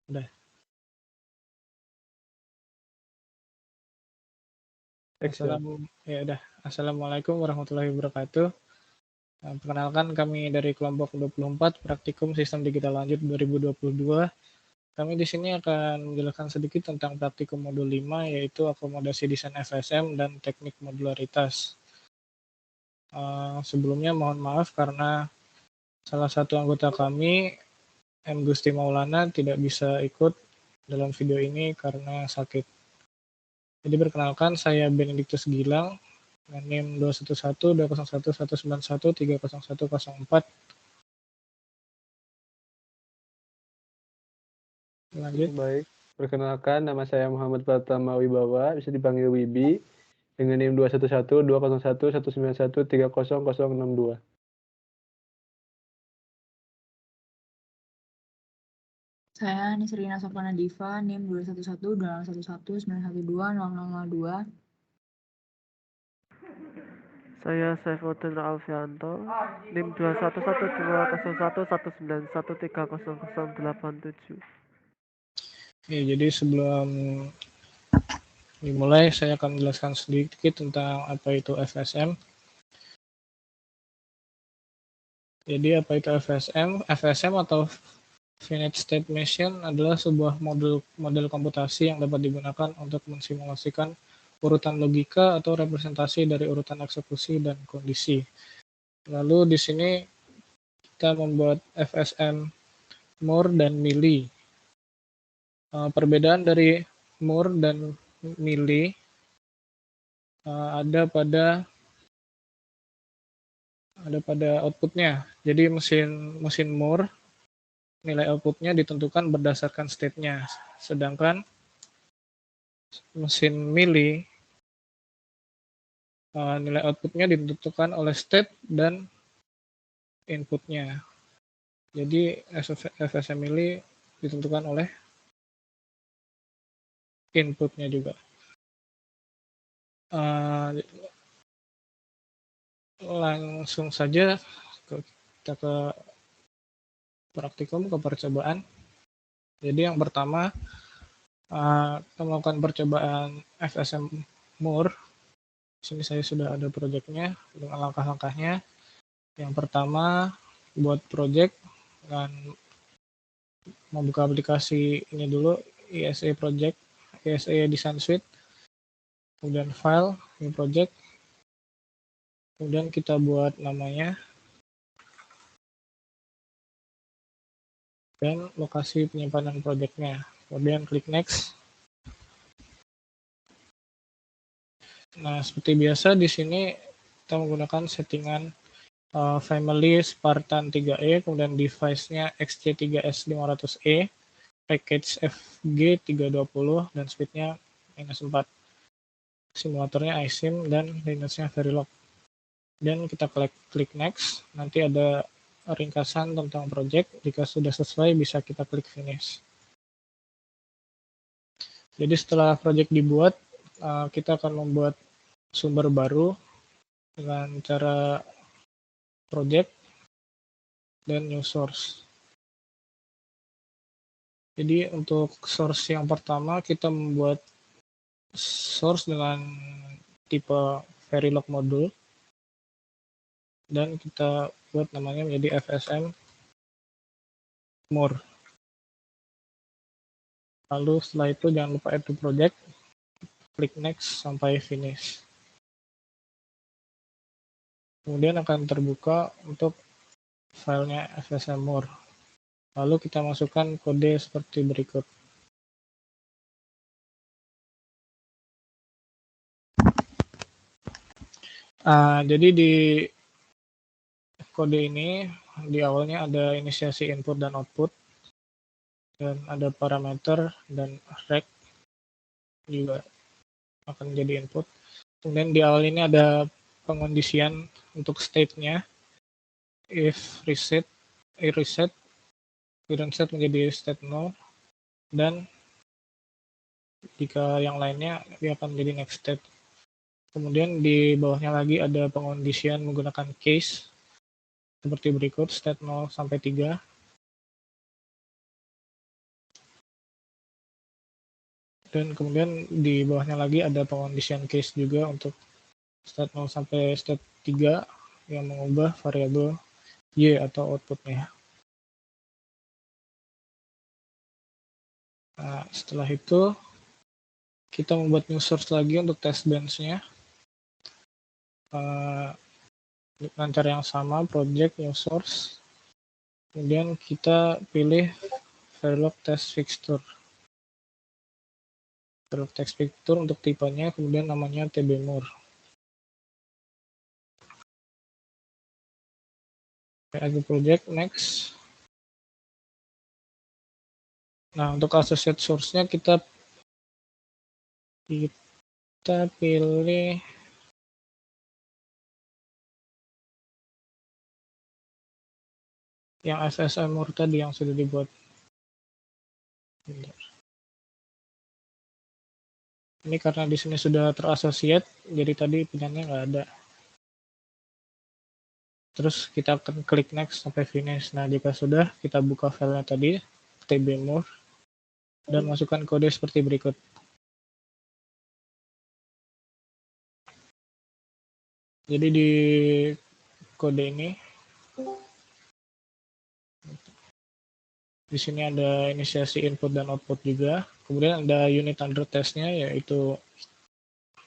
Udah. Assalamualaikum warahmatullahi wabarakatuh. Perkenalkan kami dari kelompok 24 Praktikum Sistem Digital Lanjut 2022. Kami di sini akan menjelaskan sedikit tentang praktikum modul 5 yaitu akomodasi desain FSM dan teknik modularitas. Sebelumnya mohon maaf karena salah satu anggota kami, M. Gusti Maulana, tidak bisa ikut dalam video ini karena sakit. Jadi perkenalkan, saya Benedictus Gilang, dengan NIM 211-201-191-30104. Lanjut. Baik, perkenalkan nama saya Muhammad Pratama Wibawa, bisa dipanggil Wibi, dengan NIM 211-201-191-30062. Saya Nisrina Sofana Diva, NIM 211-211-912-0002. Saya Saifuddin Alfianto, NIM 211-201-191-30087. Ya, jadi sebelum dimulai, saya akan menjelaskan sedikit tentang apa itu FSM. Jadi apa itu FSM? FSM atau Finite State Machine adalah sebuah model komputasi yang dapat digunakan untuk mensimulasikan urutan logika atau representasi dari urutan eksekusi dan kondisi. Lalu di sini kita membuat FSM Moore dan Mealy. Perbedaan dari Moore dan Mealy ada pada outputnya. Jadi mesin Moore, nilai outputnya ditentukan berdasarkan state-nya, sedangkan mesin Mealy nilai outputnya ditentukan oleh state dan inputnya. Jadi FSM Mealy ditentukan oleh inputnya juga. Langsung saja kita ke praktikum, ke percobaan. Jadi yang pertama, kita melakukan percobaan FSM Moore. Di sini saya sudah ada proyeknya dengan langkah-langkahnya. Yang pertama, buat proyek dengan membuka aplikasi ini dulu, ESA Project, ESA Design Suite, kemudian file, new project, kemudian kita buat namanya, dan lokasi penyimpanan proyeknya. Kemudian klik next. Nah, seperti biasa di sini kita menggunakan settingan family Spartan 3E, kemudian device-nya XC3S500E, package FG320, dan speed-nya -4. Simulatornya iSIM dan Linux-nya Verilog. Dan kita klik next, nanti ada ringkasan tentang project. Jika sudah selesai bisa kita klik finish. Jadi setelah project dibuat, kita akan membuat sumber baru dengan cara project dan new source. Jadi untuk source yang pertama kita membuat source dengan tipe Verilog module dan kita buat namanya menjadi FSM More. Lalu setelah itu jangan lupa add to project, klik next sampai finish. Kemudian akan terbuka untuk filenya FSM More. Lalu kita masukkan kode seperti berikut. Jadi di kode ini di awalnya ada inisiasi input dan output, dan ada parameter dan rect juga akan jadi input. Kemudian di awal ini ada pengondisian untuk state-nya, if reset, current state menjadi state 0, dan jika yang lainnya dia akan menjadi next state. Kemudian di bawahnya lagi ada pengondisian menggunakan case seperti berikut, state 0 sampai 3. Dan kemudian di bawahnya lagi ada condition case juga untuk state 0 sampai state 3 yang mengubah variabel Y atau outputnya. Nah, setelah itu kita membuat new source lagi untuk test bench-nya. Dengan cara yang sama, project new source. Kemudian kita pilih Verilog test fixture. Verilog test fixture untuk tipenya, kemudian namanya tbmur. Lagi project, next. Nah, untuk associate source-nya kita pilih yang FSMur tadi yang sudah dibuat. Ini karena di sini sudah terasosiat, jadi tadi pilihannya nggak ada. Terus kita akan klik next sampai finish. Nah, jika sudah, kita buka filenya tadi, tbmur, dan masukkan kode seperti berikut. Jadi di kode ini, di sini ada inisiasi input dan output juga. Kemudian ada unit under testnya, yaitu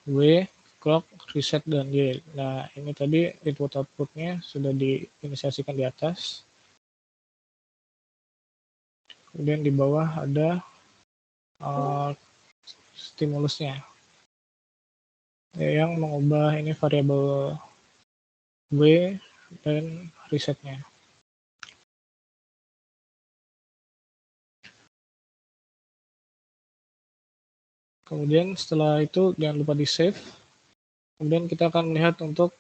W, clock, reset, dan Y. Nah, ini tadi input outputnya sudah diinisiasikan di atas. Kemudian di bawah ada stimulusnya, yang mengubah ini variabel W dan resetnya. Kemudian setelah itu jangan lupa di save. Kemudian kita akan melihat untuk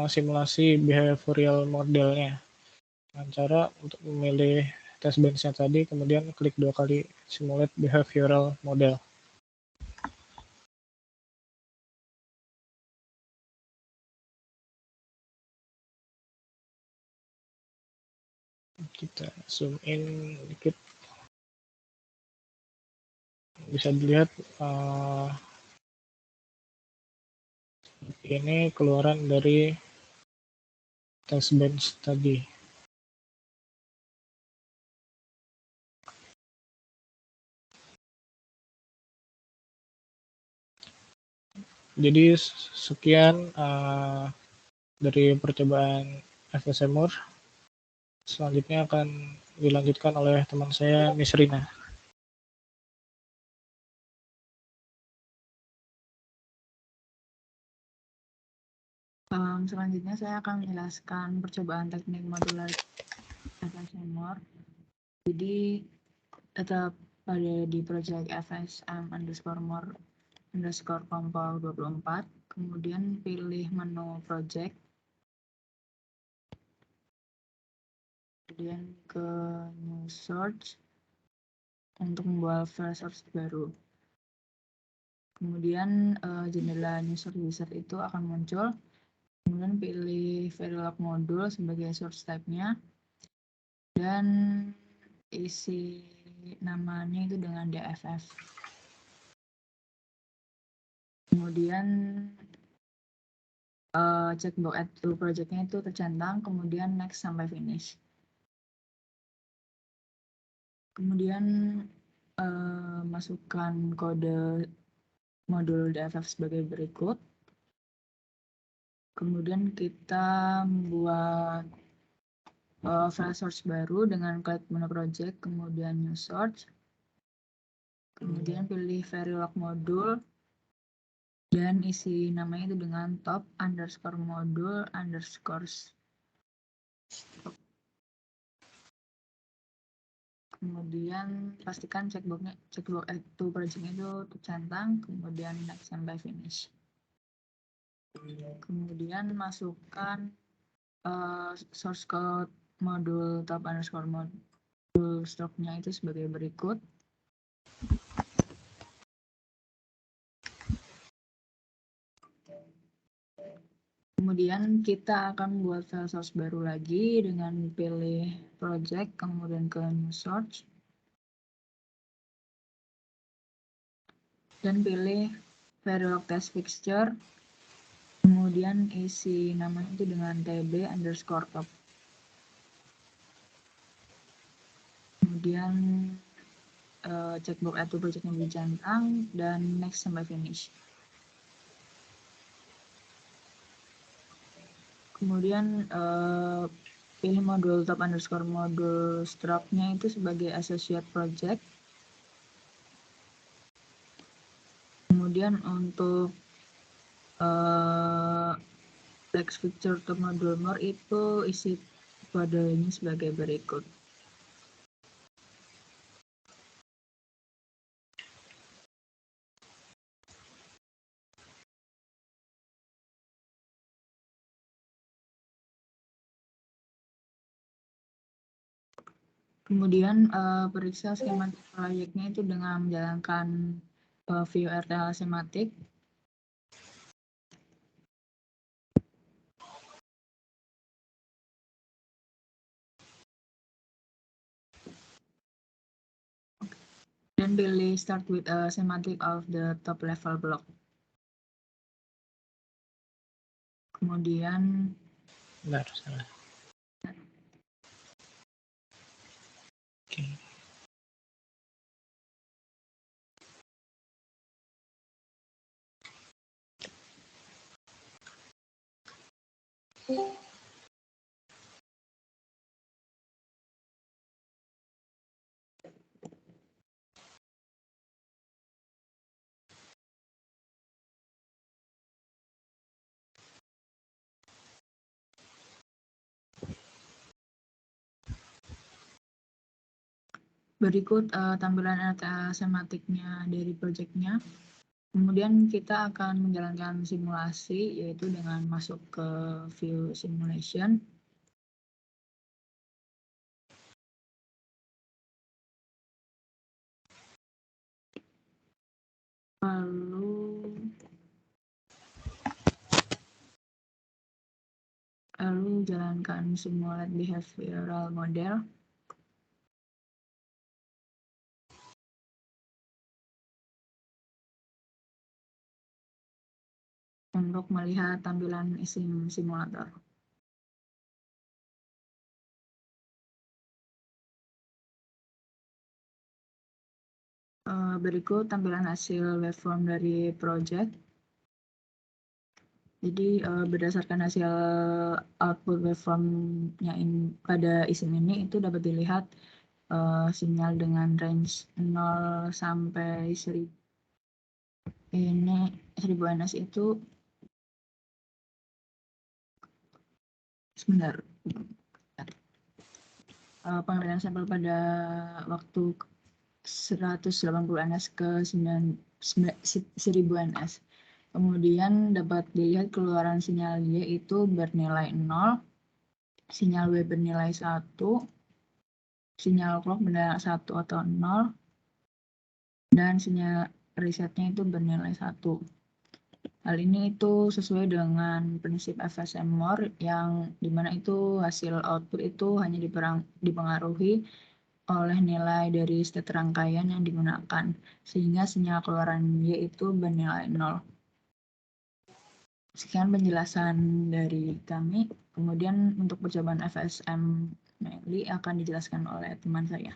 simulasi behavioral modelnya. Dengan cara untuk memilih test bench-nya tadi, kemudian klik 2 kali simulate behavioral model. Kita zoom in dikit. Bisa dilihat ini keluaran dari test bench tadi. Jadi sekian dari percobaan FSMur. Selanjutnya akan dilanjutkan oleh teman saya, Miss Rina. Selanjutnya saya akan menjelaskan percobaan teknik modular FSMur. Jadi tetap pada di project FSM_more_compile24, kemudian pilih menu project, kemudian ke new source untuk membuat file source baru. Kemudian jendela new source wizard itu akan muncul. Kemudian pilih Verilog module sebagai source type-nya dan isi namanya itu dengan DFF. Kemudian checkbox add to project-nya itu tercentang, kemudian next sampai finish. Kemudian masukkan kode modul DFF sebagai berikut. Kemudian kita membuat file source baru dengan klik menu project, kemudian new source. Kemudian pilih Verilog module dan isi namanya itu dengan top_module_. Kemudian pastikan checkbox add to project itu tercentang, kemudian next sampai finish. Kemudian masukkan source code modul top_module stoknya itu sebagai berikut. Kemudian kita akan buat file source baru lagi dengan pilih project, kemudian ke new source. dan pilih Verilog test fixture, kemudian isi namanya itu dengan tb_top. Kemudian checkbox add to project-nya dicentang dan next sampai finish. Kemudian pilih modul top_modul struct-nya itu sebagai associate project. Kemudian untuk text feature top modul more itu isi kodenya sebagai berikut. Kemudian periksa skematik proyeknya itu dengan menjalankan view RTL schematic. Dan pilih start with a schematic of the top level block. Kemudian Benar, salah. Oke. berikut tampilan RTL schematiknya dari projectnya. Kemudian kita akan menjalankan simulasi, yaitu dengan masuk ke view simulation. Lalu jalankan simulate behavioral model. Untuk melihat tampilan isim simulator. Berikut tampilan hasil waveform dari project. Jadi berdasarkan hasil output waveformnya pada isim ini itu dapat dilihat sinyal dengan range 0 sampai 1000. Ini 1000 ns itu sebentar. Pengambilan sampel pada waktu 180 ns ke 1000 ns. Kemudian dapat dilihat keluaran sinyal Y itu bernilai 0, sinyal W bernilai 1, sinyal clock bernilai 1 atau 0, dan sinyal resetnya itu bernilai 1. Hal ini itu sesuai dengan prinsip FSM Moore yang dimana itu hasil output itu hanya dipengaruhi oleh nilai dari state rangkaian yang digunakan, sehingga sinyal keluaran Y itu bernilai 0. Sekian penjelasan dari kami. Kemudian untuk percobaan FSM Meli akan dijelaskan oleh teman saya.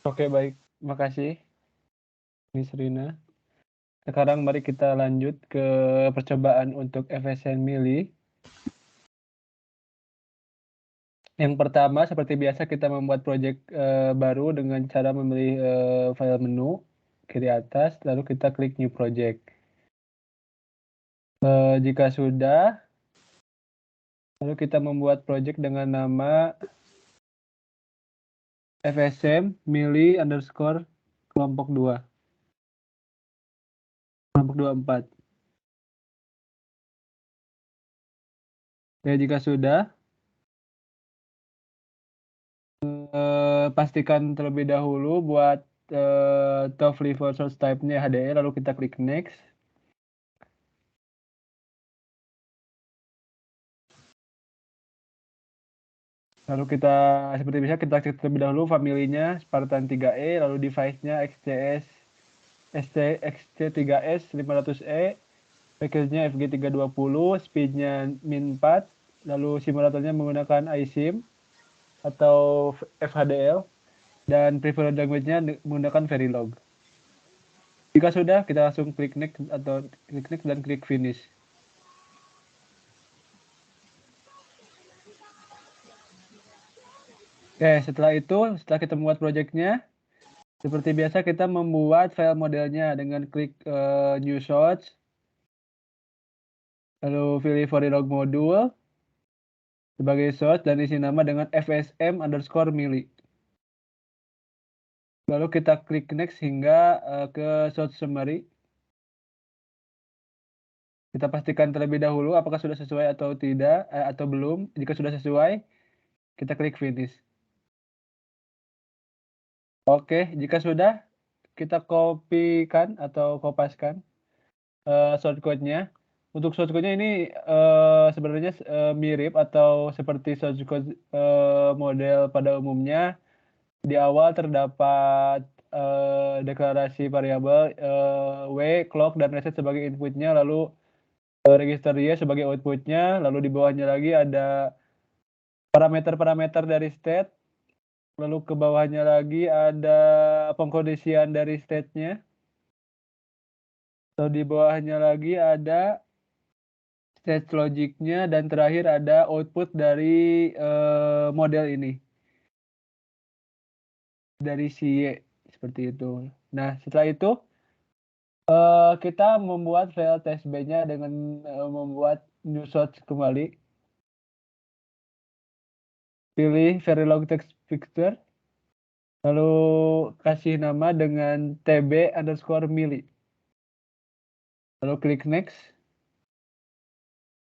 Oke, baik. Makasih, Miss Rina. Sekarang mari kita lanjut ke percobaan untuk FSM Mili. Yang pertama, seperti biasa kita membuat proyek baru dengan cara memilih file menu kiri atas, lalu kita klik New Project. Jika sudah, lalu kita membuat proyek dengan nama FSM Mili _ kelompok 2. Kelompok 24. Ya, jika sudah, pastikan terlebih dahulu buat top level source type-nya HDE, lalu kita klik next. Lalu kita seperti biasa kita cek terlebih dahulu familinya Spartan 3E, lalu device-nya XC3S 500E, package-nya FG320, speed-nya -4, lalu simulatornya menggunakan iSIM atau FHDL, dan preferred language-nya menggunakan Verilog. Jika sudah, kita langsung klik next dan klik finish. Oke, setelah kita membuat project-nya, seperti biasa kita membuat file modelnya dengan klik new source, lalu pilih Verilog module sebagai source dan isi nama dengan fsm_mili. Lalu kita klik next hingga ke source summary. Kita pastikan terlebih dahulu apakah sudah sesuai atau tidak, atau belum. Jika sudah sesuai, kita klik finish. Oke, jika sudah, kita kopikan atau kopaskan source code-nya. Untuk source code-nya ini sebenarnya mirip atau seperti source code model pada umumnya. Di awal terdapat deklarasi variabel W, clock, dan reset sebagai inputnya, lalu register Y sebagai outputnya, lalu di bawahnya lagi ada parameter-parameter dari state, lalu ke bawahnya lagi ada pengkondisian dari state-nya, lalu di bawahnya lagi ada state logic-nya, dan terakhir ada output dari model ini, dari si Y, seperti itu. Nah, setelah itu kita membuat file testbed-nya dengan membuat new source kembali. Pilih Verilog text picture, lalu kasih nama dengan tb_mili. Lalu klik next.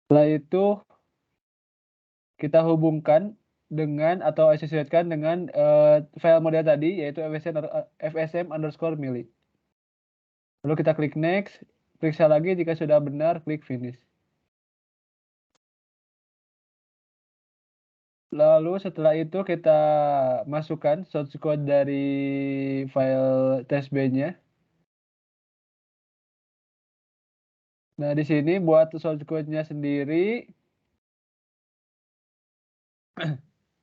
Setelah itu kita hubungkan dengan atau associatekan dengan file model tadi, yaitu fsm_mili. Lalu kita klik next, periksa lagi jika sudah benar, klik finish. Lalu setelah itu kita masukkan source code dari file testbed-nya. Nah, di sini buat source code-nya sendiri.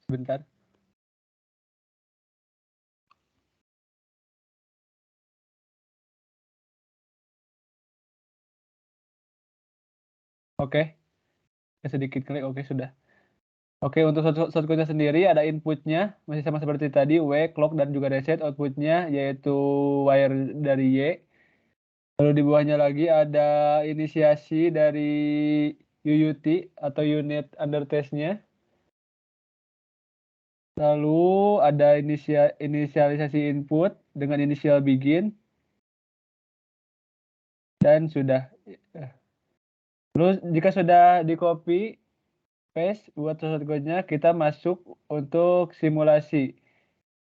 Sebentar. Oke. Sedikit klik, oke sudah. Oke, untuk source code-nya sendiri ada inputnya, masih sama seperti tadi, W, clock, dan juga reset. Outputnya yaitu wire dari Y. Lalu di bawahnya lagi ada inisiasi dari UUT atau unit under test-nya. Lalu ada inisialisasi input dengan initial begin. Dan sudah. Lalu jika sudah di copy, paste buat source code-nya, kita masuk untuk simulasi,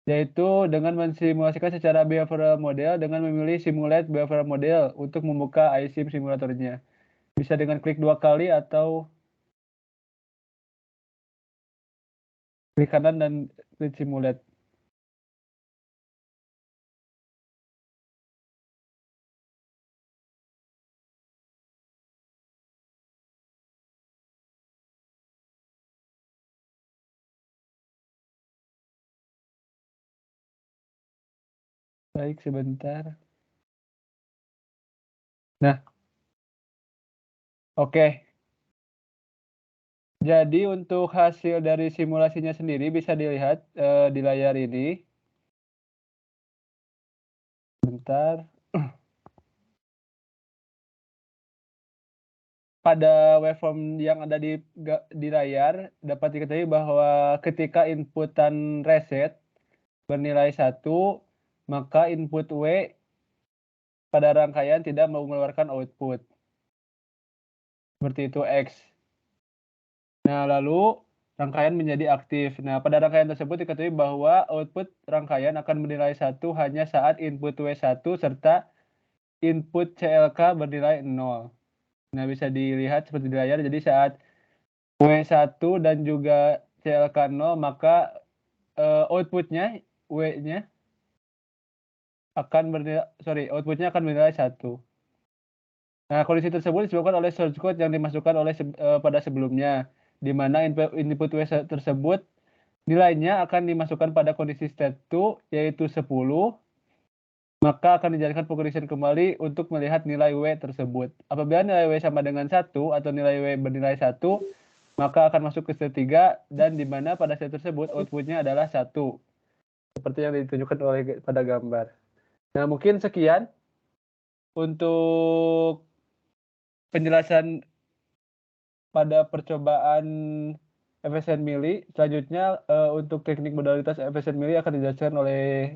yaitu dengan mensimulasikan secara behavioral model dengan memilih simulate behavioral model untuk membuka iSIM simulatornya. Bisa dengan klik 2 kali atau klik kanan dan klik simulate. Baik, sebentar. Nah, oke. Jadi untuk hasil dari simulasinya sendiri bisa dilihat di layar ini. Bentar. Pada waveform yang ada di layar dapat diketahui bahwa ketika inputan reset bernilai 1, maka input W pada rangkaian tidak mengeluarkan output. Seperti itu X. Nah, lalu rangkaian menjadi aktif. Nah, pada rangkaian tersebut diketahui bahwa output rangkaian akan bernilai 1 hanya saat input W1 serta input CLK bernilai 0. Nah, bisa dilihat seperti di layar. Jadi saat W1 dan juga CLK 0, maka outputnya W-nya akan outputnya akan bernilai 1. Nah, kondisi tersebut disebabkan oleh source code yang dimasukkan pada sebelumnya, di mana input W tersebut nilainya akan dimasukkan pada kondisi state 2, yaitu 10, maka akan dijalankan pengurusan kembali untuk melihat nilai W tersebut. Apabila nilai W sama dengan 1 atau nilai W bernilai 1, maka akan masuk ke state 3, dan di mana pada state tersebut outputnya adalah 1. Seperti yang ditunjukkan pada gambar. Nah, mungkin sekian untuk penjelasan pada percobaan FSN Mili. Selanjutnya untuk teknik modalitas FSN Mili akan dijelaskan oleh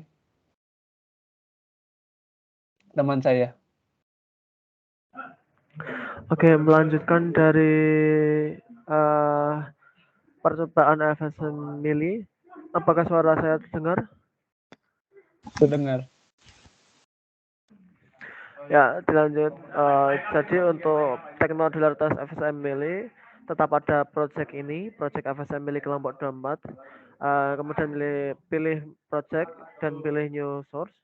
teman saya. Oke, melanjutkan dari percobaan FSN Mili. Apakah suara saya terdengar? Terdengar. Ya, dilanjut. Jadi untuk teknik modularitas FSM Mili tetap ada project ini, project FSM Mili kelompok 24. Kemudian pilih project dan pilih new source.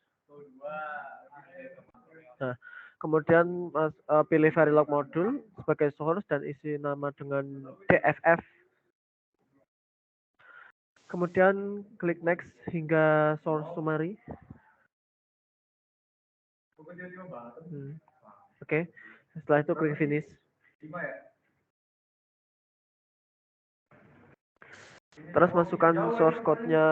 Nah, kemudian pilih Verilog modul sebagai source dan isi nama dengan DFF. Kemudian klik next hingga source summary. Oke. Setelah itu klik finish. Terus masukkan source code-nya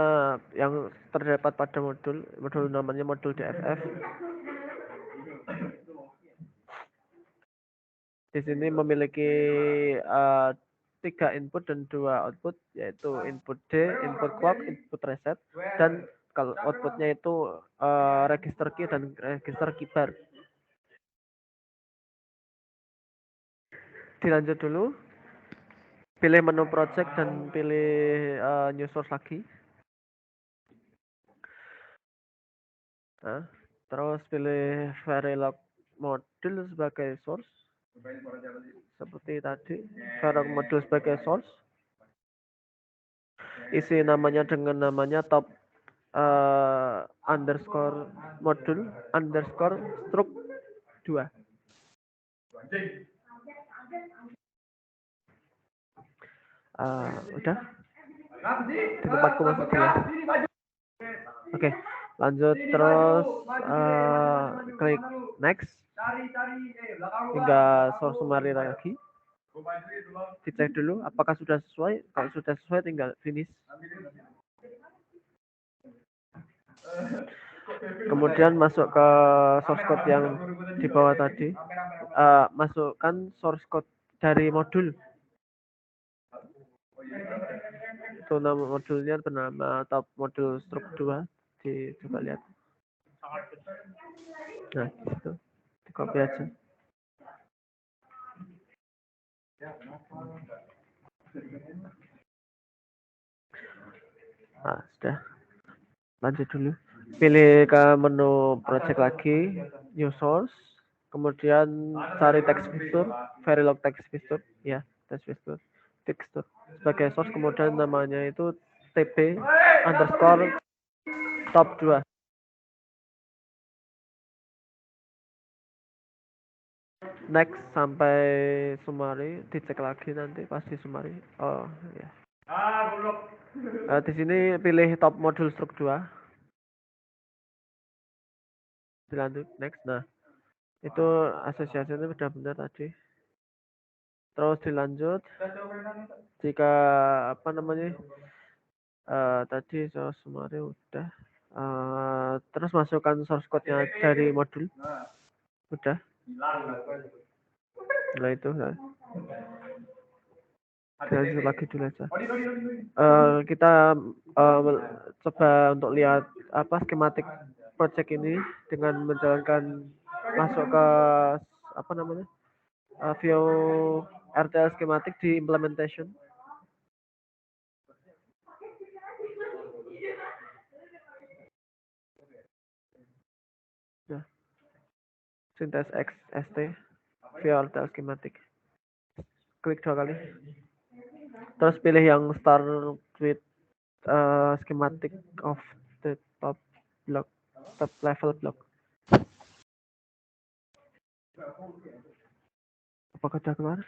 yang terdapat pada modul namanya modul DFF. Di sini memiliki 3 input dan 2 output, yaitu input D, input clock, input reset, dan kalau outputnya itu register key dan register key bar. Dilanjut dulu, pilih menu project dan pilih new source lagi. Nah, terus pilih Verilog modul sebagai source. Seperti tadi, Verilog modul sebagai source. Isi namanya dengan namanya top underscore modul underscore struct 2. Udah? Di tempatku masih jelas. Oke, lanjut terus klik next hingga source summary lagi. Dicek dulu apakah sudah sesuai. Kalau sudah sesuai tinggal finish. Kemudian masuk ke source code yang di bawah tadi. Masukkan source code dari modul. Itu nama modulnya bernama top modul struct 2. Coba lihat. Nah, itu di copy aja. Nah, sudah. Lanjut dulu. Pilih ke menu project lagi, new source, kemudian cari text fixture, Verilog text fixture, ya, text fixture, sebagai source, kemudian namanya itu TP underscore top 2. Next sampai summary, dicek lagi nanti pasti summary. Oh ya. Di sini pilih top modul struct 2. Dilanjut next. Nah, itu asosiasinya sudah benar tadi. Terus dilanjut jika apa namanya tadi source summary udah. Terus masukkan source code-nya dari modul. Udah. Nah itu. Nah. Lanjut lagi dulu aja. Kita coba untuk lihat apa skematik project ini dengan menjalankan masuk ke apa namanya view RTL schematic di implementation. Nah, syntax XST view RTL schematic. Klik 2 kali. Terus pilih yang start with schematic of the top level block. Apakah sudah keluar?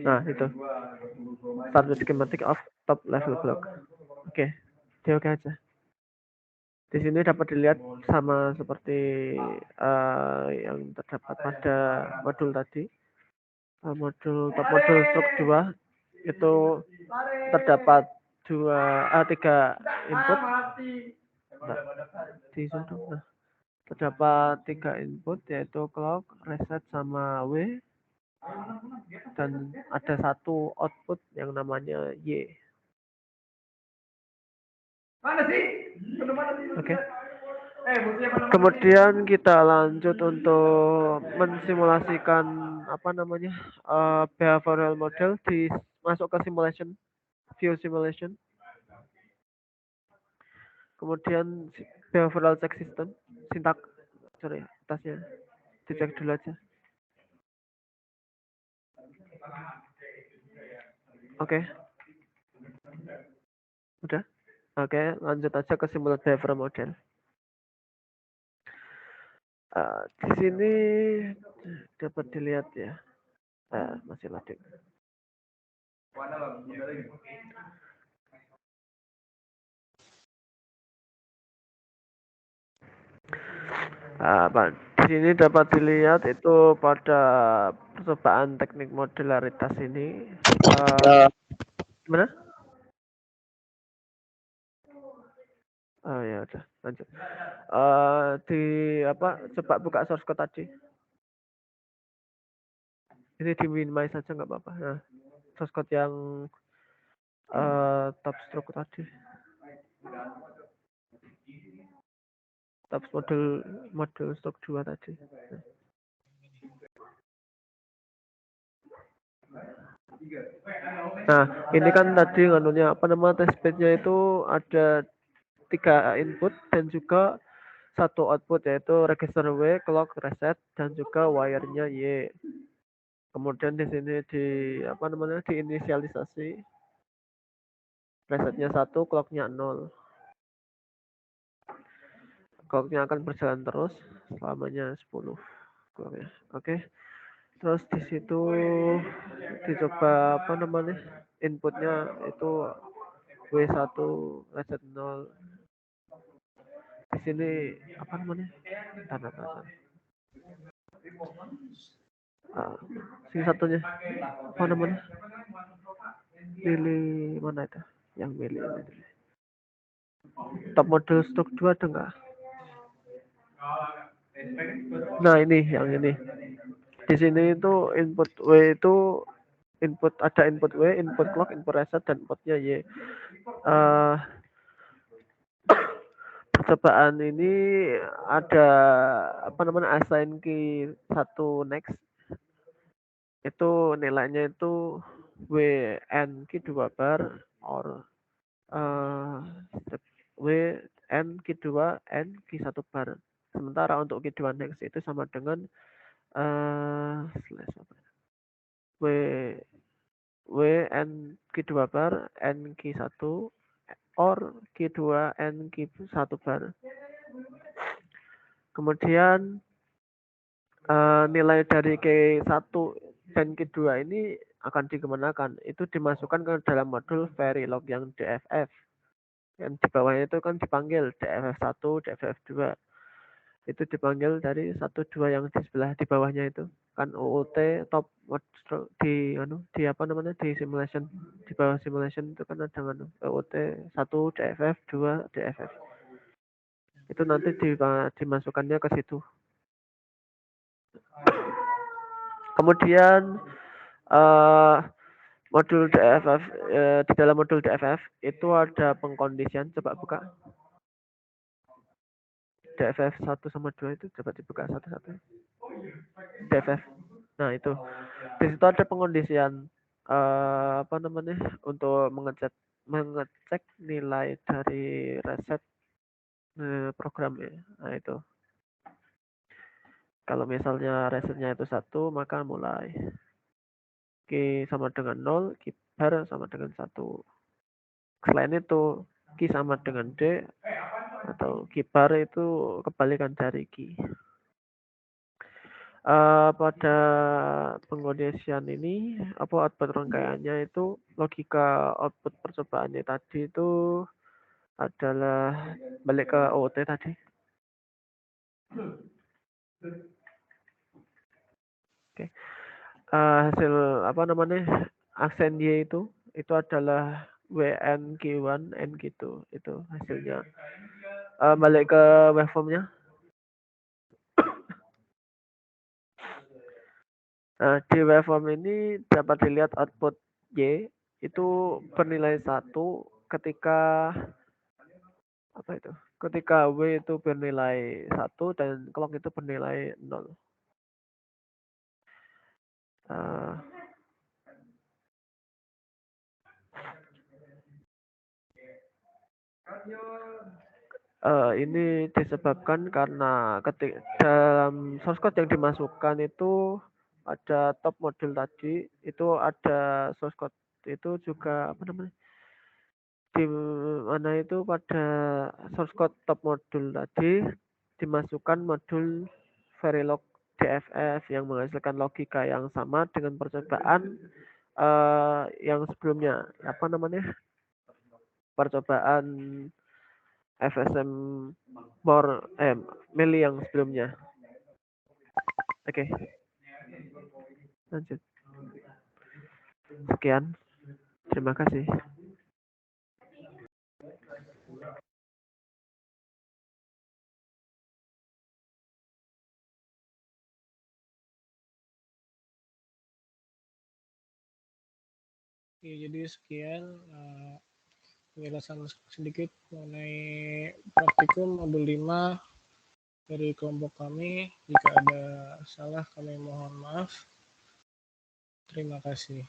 Nah, itu. Start with schematic of top level block. Oke, oke aja. Di sini dapat dilihat sama seperti yang terdapat pada modul tadi. Top modul struk 2 itu terdapat 3 input. Nah, terdapat 3 input yaitu clock, reset, sama W. Dan ada 1 output yang namanya Y. Oke. Kemudian kita lanjut untuk mensimulasikan behavioral model masuk ke simulation, view simulation. Kemudian behavioral check system, tasnya dicek dulu aja. Oke. Udah? Oke, lanjut aja ke simulasi behavioral model. Di sini dapat dilihat ya. Masih loading. Di sini dapat dilihat itu pada percobaan teknik modularitas ini. Gimana? Oh ya udah, lanjut. Coba buka source code tadi. Ini di minimize saja nggak apa-apa. Nah, source code yang top stroke tadi. Top modul stroke 2 tadi. Nah, ini kan tadi test bed-nya itu ada 3 input dan juga 1 output yaitu register W, clock, reset, dan juga wire-nya Y. Kemudian di sini diinisialisasi. Resetnya 1, clock-nya 0. Clock-nya akan berjalan terus selamanya 10 clock-nya. Oke. Terus di situ dicoba inputnya itu W1, reset 0. Di sini sini satunya pilih mana itu yang pilih ini. Top model stroke 2 ada enggak? Nah, ini yang ini. Di sini itu input W itu ada input W, input clock, input reset, dan inputnya Y. Percobaan ini ada assign key 1 next. Itu nilainya itu WN key 2 bar or WN key 2 N key 1 bar. Sementara untuk key 2 next itu sama dengan WN key 2 bar N key 1 or key 2 N key 1 bar. Kemudian nilai dari K1 dan K2 ini akan dikemanakan? Itu dimasukkan ke dalam modul Verilog yang DFF. Yang di bawahnya itu kan dipanggil DFF1, DFF2. Itu dipanggil dari 1, 2 yang di sebelah di bawahnya itu. Kan UUT top di simulation, di bawah simulation itu kan ada UUT 1 DFF, 2 DFF. Itu nanti dimasukkannya ke situ. Kemudian modul DFF, di dalam modul DFF itu ada pengkondisian. Coba buka DFF 1 sama 2 itu, coba dibuka satu-satu. DFF. Nah, itu di situ ada pengkondisian untuk mengecek nilai dari reset programnya. Nah, itu kalau misalnya resetnya itu 1, maka mulai Q sama dengan 0, Q bar sama dengan 1. Selain itu, Ki sama dengan D, atau Ki bar itu kebalikan dari Ki. Pada pengkondisian ini, output rangkaiannya itu logika output percobaannya tadi itu adalah balik ke OOT tadi. Oke. Hasil apa namanya aksen Y itu adalah WN Q1 N Q2 itu hasilnya. Balik ke waveformnya. Di waveform ini dapat dilihat output Y itu bernilai 1 ketika apa itu? Ketika W itu bernilai 1 dan clock itu bernilai 0. Ini disebabkan karena dalam source code yang dimasukkan itu ada top module tadi, itu ada source code itu juga apa namanya? Di mana itu pada source code top module tadi dimasukkan modul Verilog DFF yang menghasilkan logika yang sama dengan percobaan yang sebelumnya. Apa namanya? Percobaan FSM Meli yang sebelumnya. Oke. Lanjut. Sekian. Terima kasih. Oke, jadi sekian penjelasan sedikit mengenai praktikum modul 5 dari kelompok kami. Jika ada salah kami mohon maaf. Terima kasih.